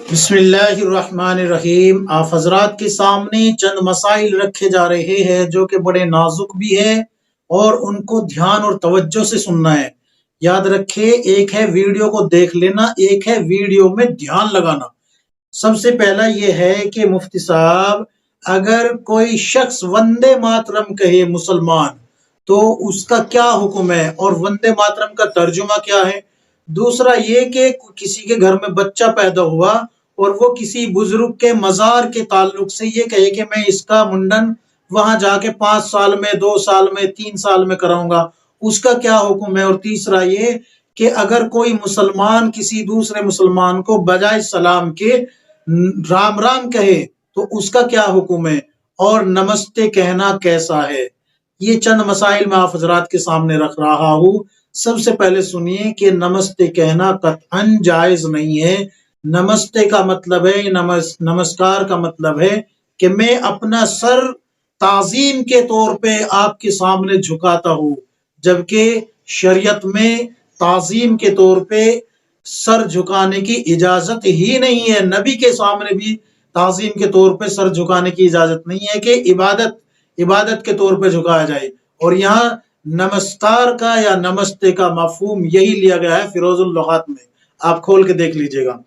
بسم اللہ الرحمن الرحیم۔ آپ حضرات کے سامنے چند مسائل رکھے جا رہے ہیں جو کہ بڑے نازک بھی ہے اور ان کو دھیان اور توجہ سے سننا ہے۔ یاد رکھے، ایک ہے ویڈیو کو دیکھ لینا، ایک ہے ویڈیو میں دھیان لگانا۔ سب سے پہلا یہ ہے کہ مفتی صاحب، اگر کوئی شخص وندے ماترم کہے مسلمان تو اس کا کیا حکم ہے اور وندے ماترم کا ترجمہ کیا ہے؟ دوسرا یہ کہ کسی کے گھر میں بچہ پیدا ہوا اور وہ کسی بزرگ کے مزار کے تعلق سے یہ کہے کہ میں اس کا منڈن وہاں جا کے 5 سال میں، 2 سال میں، 3 سال میں کراؤں گا، اس کا کیا حکم ہے؟ اور تیسرا یہ کہ اگر کوئی مسلمان کسی دوسرے مسلمان کو بجائے سلام کے رام رام کہے تو اس کا کیا حکم ہے؟ اور نمستے کہنا کیسا ہے؟ یہ چند مسائل میں آپ حضرات کے سامنے رکھ رہا ہوں۔ سب سے پہلے سنیے کہ نمستے کہنا قطعاً جائز نہیں ہے۔ نمستے کا مطلب ہے، نمسکار کا مطلب ہے کہ میں اپنا سر تعظیم کے طور پہ آپ کے سامنے جھکاتا ہوں، جبکہ شریعت میں تعظیم کے طور پہ سر جھکانے کی اجازت ہی نہیں ہے۔ نبی کے سامنے بھی تعظیم کے طور پہ سر جھکانے کی اجازت نہیں ہے کہ عبادت کے طور پہ جھکایا جائے۔ اور یہاں نمسکار کا یا نمستے کا مفہوم یہی لیا گیا ہے فیروز اللغات میں، آپ کھول کے دیکھ لیجئے گا۔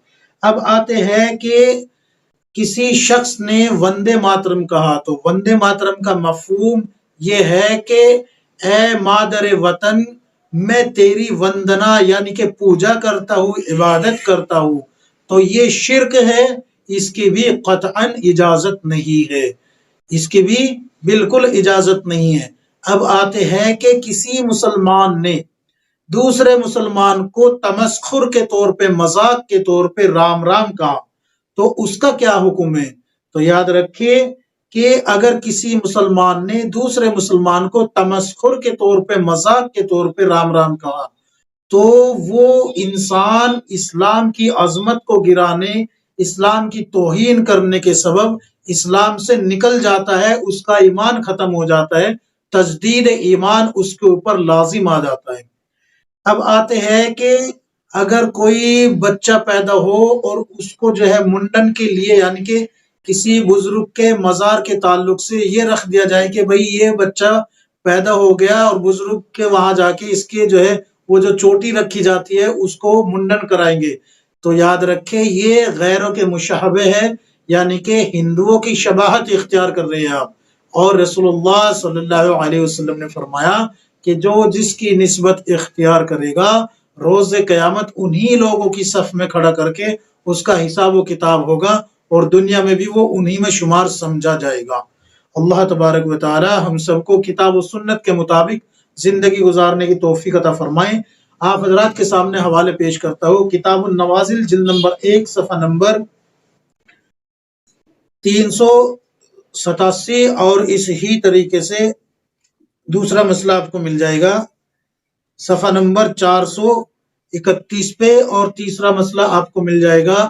اب آتے ہیں کہ کسی شخص نے وندے ماترم کہا تو وندے ماترم کا مفہوم یہ ہے کہ اے مادر وطن، میں تیری وندنا یعنی کہ پوجا کرتا ہوں، عبادت کرتا ہوں۔ تو یہ شرک ہے، اس کی بھی قطعاً اجازت نہیں ہے، اس کی بھی بالکل اجازت نہیں ہے۔ اب آتے ہیں کہ کسی مسلمان نے دوسرے مسلمان کو تمسخر کے طور پہ، مذاق کے طور پہ رام رام کہا تو اس کا کیا حکم ہے؟ تو یاد رکھیے کہ اگر کسی مسلمان نے دوسرے مسلمان کو تمسخر کے طور پہ، مذاق کے طور پہ رام رام کہا تو وہ انسان اسلام کی عظمت کو گرانے، اسلام کی توہین کرنے کے سبب اسلام سے نکل جاتا ہے، اس کا ایمان ختم ہو جاتا ہے، تجدید ایمان اس کے اوپر لازم آ جاتا ہے۔ اب آتے ہیں کہ اگر کوئی بچہ پیدا ہو اور اس کو جو ہے منڈن کے لیے یعنی کہ کسی بزرگ کے مزار کے تعلق سے یہ رکھ دیا جائے کہ بھئی یہ بچہ پیدا ہو گیا اور بزرگ کے وہاں جا کے اس کے جو ہے وہ جو چوٹی رکھی جاتی ہے اس کو منڈن کرائیں گے، تو یاد رکھیں یہ غیروں کے مشابہ ہے، یعنی کہ ہندوؤں کی شباہت اختیار کر رہے ہیں آپ۔ اور رسول اللہ صلی اللہ علیہ وسلم نے فرمایا کہ جو جس کی نسبت اختیار کرے گا روز قیامت انہی لوگوں کی صف میں کھڑا کر کے اس کا حساب و کتاب ہوگا اور دنیا میں بھی وہ انہی میں شمار سمجھا جائے گا۔ اللہ تبارک و تعالی ہم سب کو کتاب و سنت کے مطابق زندگی گزارنے کی توفیق عطا فرمائیں۔ آپ حضرات کے سامنے حوالے پیش کرتا ہوں، کتاب النوازل جلد نمبر 1 صفحہ نمبر 387، اور اس ہی طریقے سے دوسرا مسئلہ آپ کو مل جائے گا صفحہ نمبر 431 پہ، اور تیسرا مسئلہ آپ کو مل جائے گا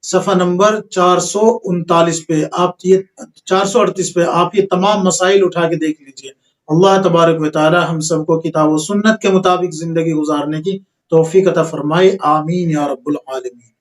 صفحہ نمبر 439 پہ۔ آپ یہ 438 پہ آپ یہ تمام مسائل اٹھا کے دیکھ لیجئے۔ اللہ تبارک و تعالی ہم سب کو کتاب و سنت کے مطابق زندگی گزارنے کی توفیق عطا فرمائے، آمین یا رب العالمین۔